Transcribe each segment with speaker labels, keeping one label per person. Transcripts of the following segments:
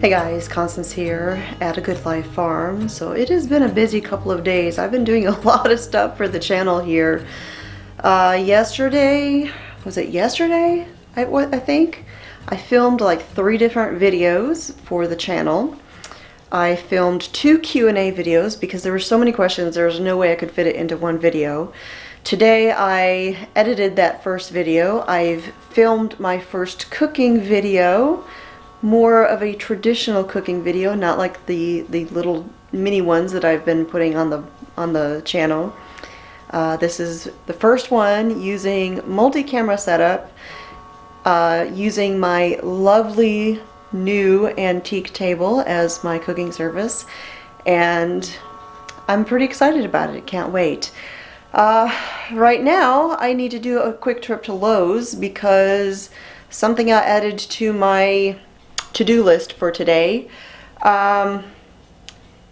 Speaker 1: Hey guys, Constance here at A Good Life Farm. So it has been a busy couple of days. I've been doing a lot of stuff for the channel here. Yesterday, was it yesterday? I think I filmed like 3 different videos for the channel. I filmed 2 Q&A videos because there were so many questions there was no way I could fit it into one video. Today I edited that first video. I've filmed my first cooking video. More of a traditional cooking video, not like the little mini ones that I've been putting on the channel. This is the first one using multi-camera setup, using my lovely new antique table as my cooking surface, and I'm pretty excited about it. Can't wait. Right now I need to do a quick trip to Lowe's because something I added to my to-do list for today.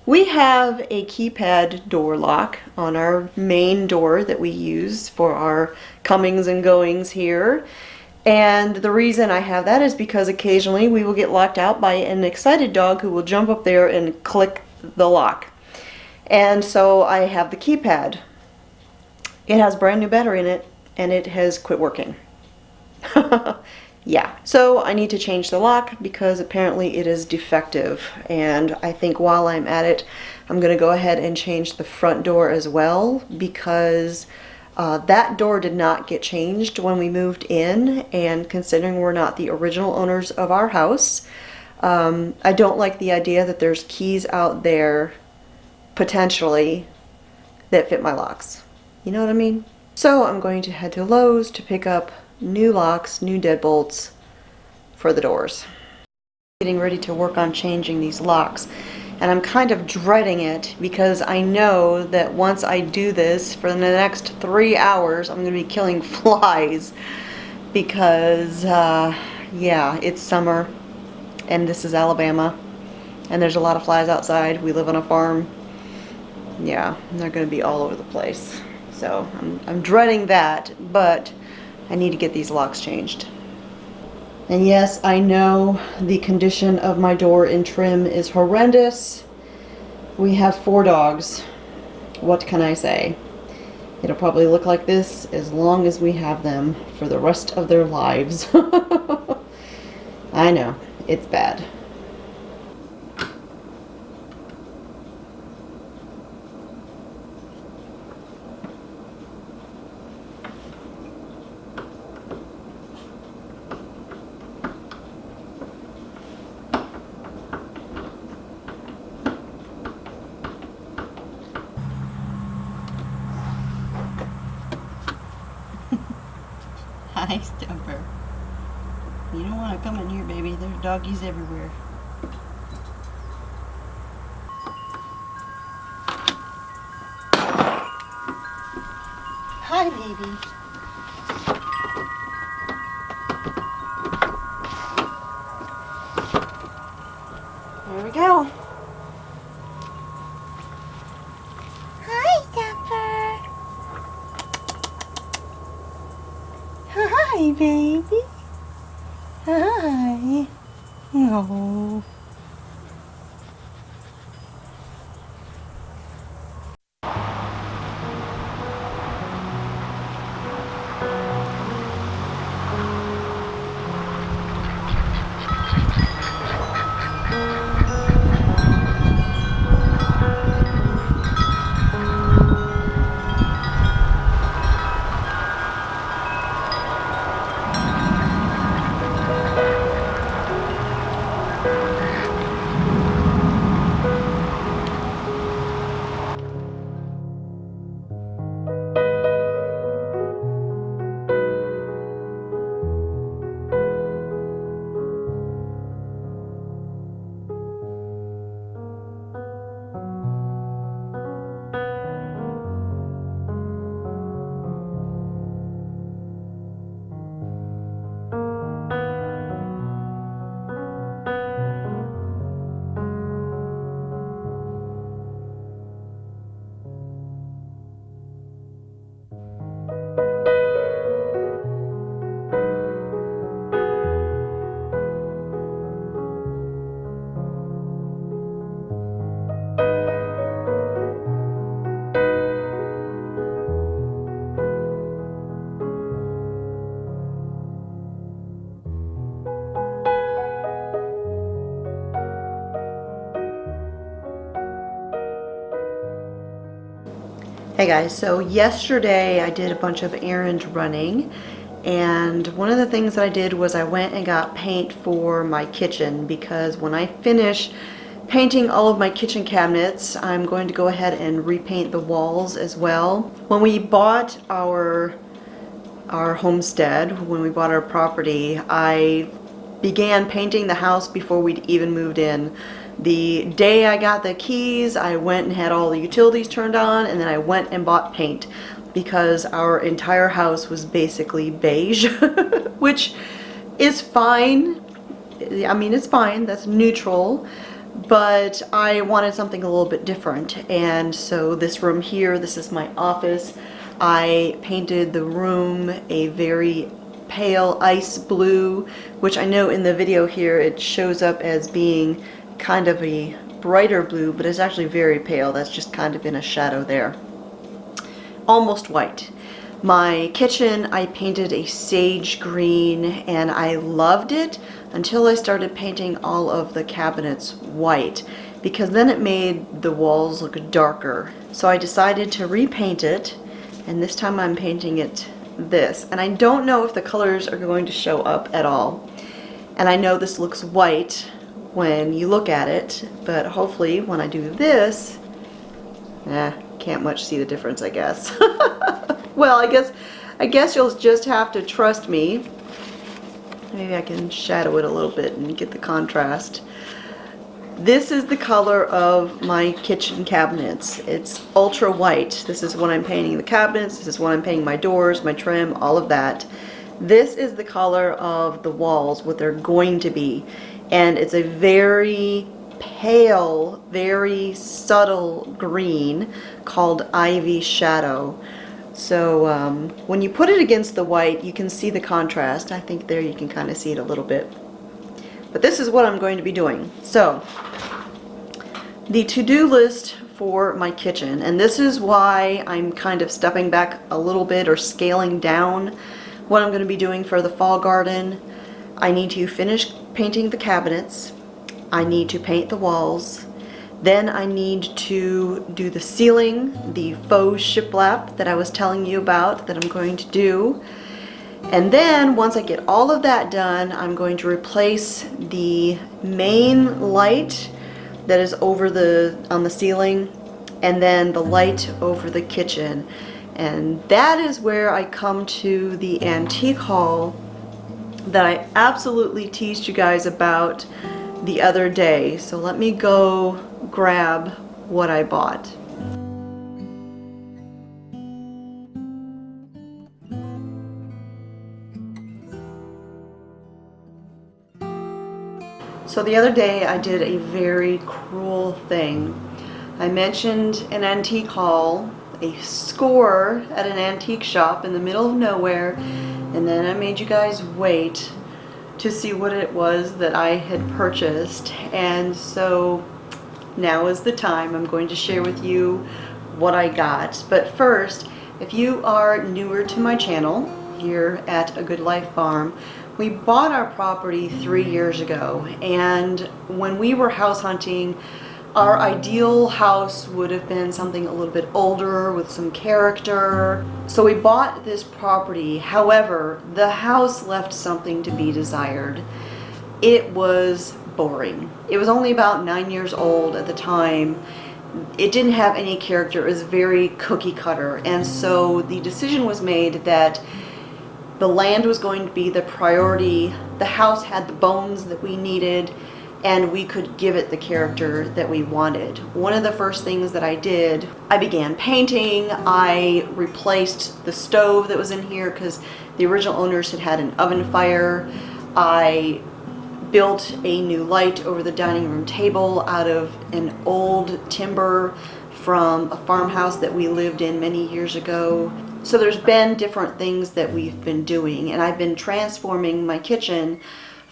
Speaker 1: We have a keypad door lock on our main door that we use for our comings and goings here. And the reason I have that is because occasionally we will get locked out by an excited dog who will jump up there and click the lock. And so I have the keypad. It has brand new battery in it and it has quit working. Yeah, so I need to change the lock because apparently it is defective, and I think while I'm at it I'm going to go ahead and change the front door as well because that door did not get changed when we moved in, and considering we're not the original owners of our house, I don't like the idea that there's keys out there potentially that fit my locks. You know what I mean? So I'm going to head to Lowe's to pick up new locks, new deadbolts for the doors. Getting ready to work on changing these locks, and I'm kind of dreading it because I know that once I do this for the next 3 hours I'm going to be killing flies because yeah, it's summer and this is Alabama and there's a lot of flies outside. We live on a farm. Yeah, they're going to be all over the place. So I'm dreading that, but I need to get these locks changed. And yes, I know the condition of my door and trim is horrendous. We have 4 dogs. What can I say? It'll probably look like this as long as we have them for the rest of their lives. I know, it's bad. Hi, Stumper. You don't want to come in here, baby. There's doggies everywhere. Hi, baby. There we go. Hi, Stumper. Hi, baby. Hi. Oh. Hey guys, so yesterday I did a bunch of errand running, and one of the things that I did was I went and got paint for my kitchen, because when I finish painting all of my kitchen cabinets, I'm going to go ahead and repaint the walls as well. When we bought our homestead, when we bought our property, I began painting the house before we'd even moved in. The day I got the keys, I went and had all the utilities turned on, and then I went and bought paint because our entire house was basically beige, which is fine. I mean, it's fine, that's neutral, but I wanted something a little bit different. And so this room here, this is my office. I painted the room a very pale ice blue, which I know in the video here it shows up as being kind of a brighter blue, but it's actually very pale. That's just kind of in a shadow there. Almost white. My kitchen I painted a sage green, and I loved it until I started painting all of the cabinets white, because then it made the walls look darker. So I decided to repaint it, and this time I'm painting it this. And I don't know if the colors are going to show up at all. And I know this looks white when you look at it, but hopefully when I do this, can't much see the difference, I guess. Well, I guess you'll just have to trust me. Maybe I can shadow it a little bit and get the contrast. This is the color of my kitchen cabinets. It's ultra white. This is when I'm painting the cabinets, this is when I'm painting my doors, my trim, all of that. This is the color of the walls, what they're going to be. And it's a very pale, very subtle green called Ivy Shadow. So when you put it against the white, you can see the contrast. I think there you can kind of see it a little bit. But this is what I'm going to be doing. So the to-do list for my kitchen, and this is why I'm kind of stepping back a little bit or scaling down what I'm going to be doing for the fall garden. I need to finish painting the cabinets. I need to paint the walls. Then I need to do the ceiling, the faux shiplap that I was telling you about that I'm going to do. And then once I get all of that done, I'm going to replace the main light that is over on the ceiling, and then the light over the kitchen. And that is where I come to the antique haul that I absolutely teased you guys about the other day. So let me go grab what I bought. So the other day I did a very cruel thing. I mentioned an antique haul, a score at an antique shop in the middle of nowhere, and then I made you guys wait to see what it was that I had purchased. And so now is the time. I'm going to share with you what I got. But first, if you are newer to my channel here at A Good Life Farm, we bought our property 3 years ago, and when we were house hunting, our ideal house would have been something a little bit older with some character. So we bought this property. However, the house left something to be desired. It was boring. It was only about 9 years old at the time. It didn't have any character. It was very cookie cutter. And so the decision was made that the land was going to be the priority. The house had the bones that we needed, and we could give it the character that we wanted. One of the first things that I did, I began painting. I replaced the stove that was in here because the original owners had had an oven fire. I built a new light over the dining room table out of an old timber from a farmhouse that we lived in many years ago. So there's been different things that we've been doing, and I've been transforming my kitchen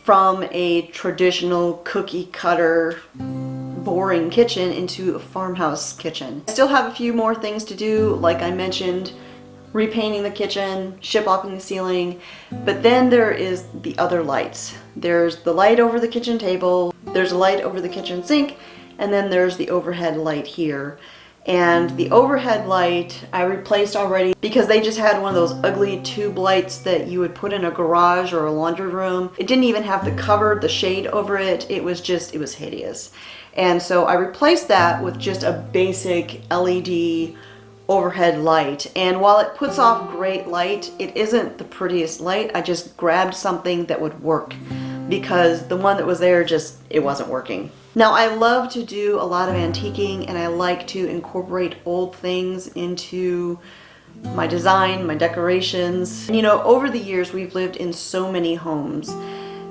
Speaker 1: from a traditional cookie cutter boring kitchen into a farmhouse kitchen. I still have a few more things to do, like I mentioned, repainting the kitchen, shiplaping the ceiling, but then there is the other lights. There's the light over the kitchen table, there's a light over the kitchen sink, and then there's the overhead light here. And the overhead light I replaced already because they just had one of those ugly tube lights that you would put in a garage or a laundry room. It didn't even have the cover, the shade over it. It was hideous. And so I replaced that with just a basic LED overhead light. And while it puts off great light, it isn't the prettiest light. I just grabbed something that would work because the one that was there it wasn't working. Now, I love to do a lot of antiquing, and I like to incorporate old things into my design, my decorations. You know, over the years we've lived in so many homes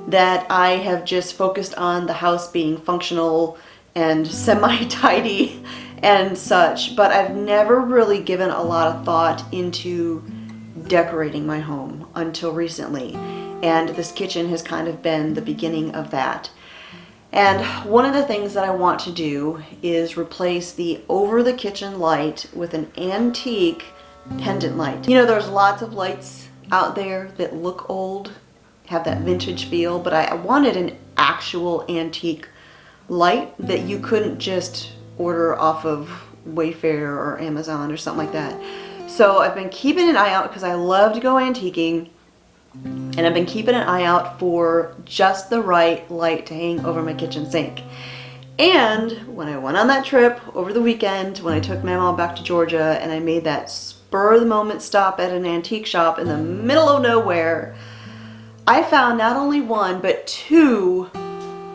Speaker 1: that I have just focused on the house being functional and semi-tidy and such, but I've never really given a lot of thought into decorating my home until recently, and this kitchen has kind of been the beginning of that. And one of the things that I want to do is replace the over the kitchen light with an antique pendant light. You know, there's lots of lights out there that look old, have that vintage feel, but I wanted an actual antique light that you couldn't just order off of Wayfair or Amazon or something like that. So I've been keeping an eye out because I love to go antiquing, and I've been keeping an eye out for just the right light to hang over my kitchen sink. And when I went on that trip over the weekend, when I took my mom back to Georgia and I made that spur of the moment stop at an antique shop in the middle of nowhere, I found not only one but two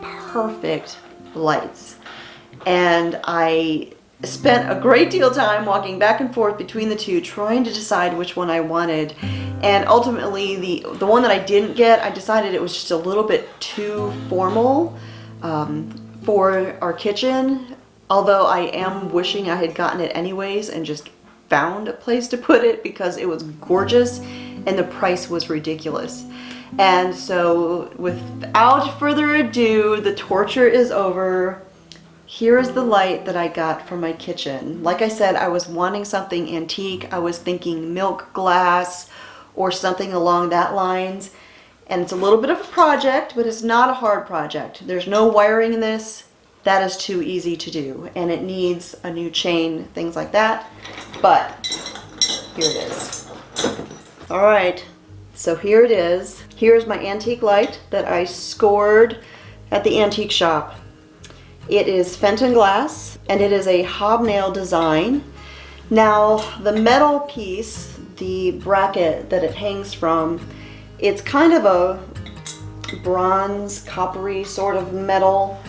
Speaker 1: perfect lights. And I spent a great deal of time walking back and forth between the two, trying to decide which one I wanted. And ultimately, the one that I didn't get, I decided it was just a little bit too formal for our kitchen. Although I am wishing I had gotten it anyways and just found a place to put it because it was gorgeous and the price was ridiculous. And so without further ado, the torture is over. Here is the light that I got from my kitchen. Like I said, I was wanting something antique. I was thinking milk glass or something along that lines. And it's a little bit of a project, but it's not a hard project. There's no wiring in this. That is too easy to do. And it needs a new chain, things like that. But here it is. All right, so here it is. Here's my antique light that I scored at the antique shop. It is Fenton glass, and it is a hobnail design. Now, the metal piece, the bracket that it hangs from, it's kind of a bronze, coppery sort of metal.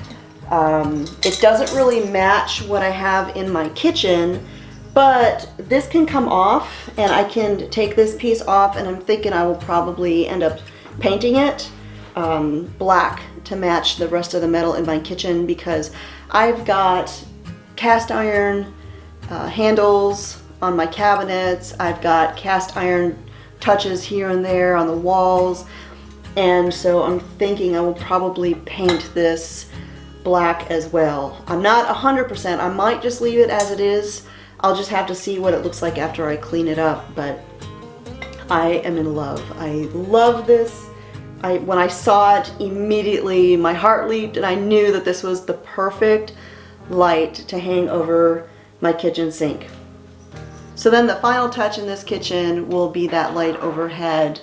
Speaker 1: It doesn't really match what I have in my kitchen, but this can come off, and I can take this piece off, and I'm thinking I will probably end up painting it black to match the rest of the metal in my kitchen, because I've got cast iron handles on my cabinets. I've got cast iron touches here and there on the walls, and so I'm thinking I will probably paint this black as well. I'm not 100%. I might just leave it as it is. I'll just have to see what it looks like after I clean it up, but I am in love. I love this. When I saw it, immediately my heart leaped, and I knew that this was the perfect light to hang over my kitchen sink. So then the final touch in this kitchen will be that light overhead.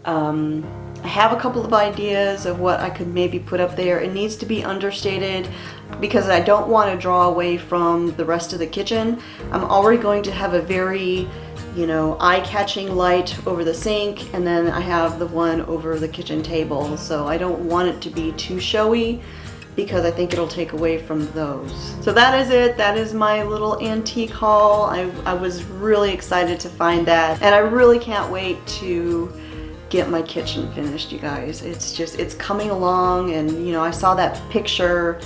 Speaker 1: I have a couple of ideas of what I could maybe put up there. It needs to be understated because I don't want to draw away from the rest of the kitchen. I'm already going to have a very, you know, eye-catching light over the sink, and then I have the one over the kitchen table. So I don't want it to be too showy because I think it'll take away from those. So that is it. That is my little antique haul. I was really excited to find that, and I really can't wait to get my kitchen finished, you guys. It's coming along, and you know, I saw that picture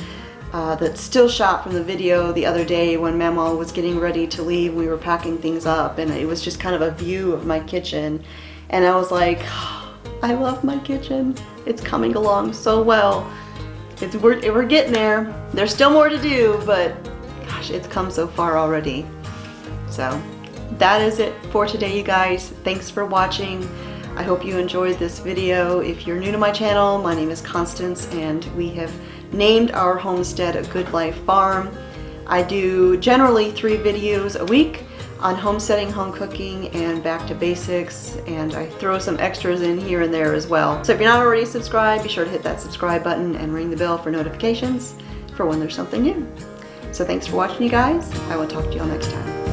Speaker 1: that's still shot from the video the other day when Mama was getting ready to leave. We were packing things up, and it was just kind of a view of my kitchen, and I was like, oh, I love my kitchen. It's coming along so well. We're getting there. There's still more to do, but gosh, it's come so far already. So that is it for today, you guys. Thanks for watching. I hope you enjoyed this video. If you're new to my channel, my name is Constance, and we have named our homestead A Good Life Farm. I do generally 3 videos a week on homesteading, home cooking, and back to basics, and I throw some extras in here and there as well. So if you're not already subscribed, be sure to hit that subscribe button and ring the bell for notifications for when there's something new. So thanks for watching, you guys. I will talk to you all next time.